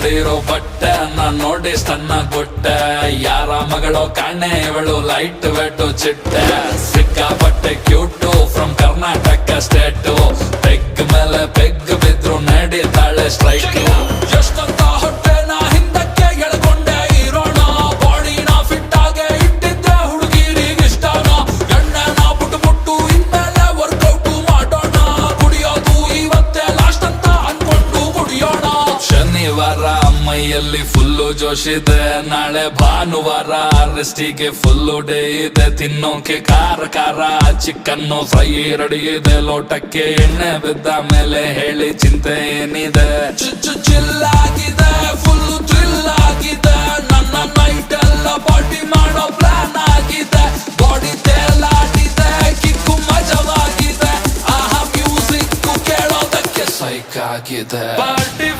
ಹಾಕೊಂಡಿರೋ ಬಟ್ಟೆ ನಾನ್ ನೋಡಿ ಸಣ್ಣ ಕೊಟ್ಟೆ ಯಾರ ಮಗಳೋ ಕಾಣೆ ಇವಳು ಲೈಟ್ ವೆಟ್ಟು ಚಿಟ್ಟೆ ಸಿಕ್ಕಾಪಟ್ಟೆ cute from Karnataka state peg ಮೇಲೆ ಪೆಗ್ ಬಿದ್ರು ನಡೀತಾಳೆ ಸ್ಟ್ರೈಕ್ ಎಷ್ಟಂತ ಹೊಟ್ಟೆ ನಾ ಹಿಂದಕ್ಕೆ ಎಳ್ಕೊಂಡೆ ಇರೋಣ ಬಾಡಿನ ಫಿಟ್ ಆಗೆ ಇಟ್ಟಿದ್ದೆ ಹುಡುಗಿರಿಗೆ ಇಷ್ಟನ ಎಣ್ಣೆನ ಬಿಟ್ಟು ಇನ್ಮೇಲೆ ವರ್ಕೌಟ್ ಮಾಡೋಣ ಕುಡಿಯೋದು ಇವತ್ತೇ ಲಾಸ್ಟ್ ಅಂತ ಅನ್ಕೊಂಡು ಕುಡಿಯೋಣ ಶನಿವಾರ ಮೈಯಲ್ಲಿ ಫುಲ್ಲು ಜೋಶಿದೆ ನಾಳೆ ಭಾನುವಾರ ರೆಸ್ಟಿಗೆ ಫುಲ್ಲು ಡೇ ಇದೆ ತಿನ್ನೋಕೆ ಖಾರ ಖಾರ ಚಿಕನ್ನು ಫ್ರೈ ರೆಡಿ ಇದೆ ಲೋಟಕ್ಕೆ ಎಣ್ಣೆ ಬಿದ್ದ ಮೇಲೆ ಹೇಳಿ ಚಿಂತೆ ಏನಿದೆ ಚಿಲ್ಲಾಗಿದೆ ಫುಲ್ಲು ಥ್ರಿಲ್ ಆಗಿದೆ ನನ್ನ ನೈಟ್ ಎಲ್ಲ ಪಾರ್ಟಿ ಮಾಡೋ ಪ್ಲಾನ್ ಆಗಿದೆ ಬಾಡಿ ತೇಲಾಡಿದೆ ಕಿಕ್ಕು ಮಜವಾಗಿದೆ ಆಹಾ ಮ್ಯೂಸಿಕ್ ಕೇಳೋದಕ್ಕೆ ಸೈಕ್ ಆಗಿದೆ ಪಾರ್ಟಿ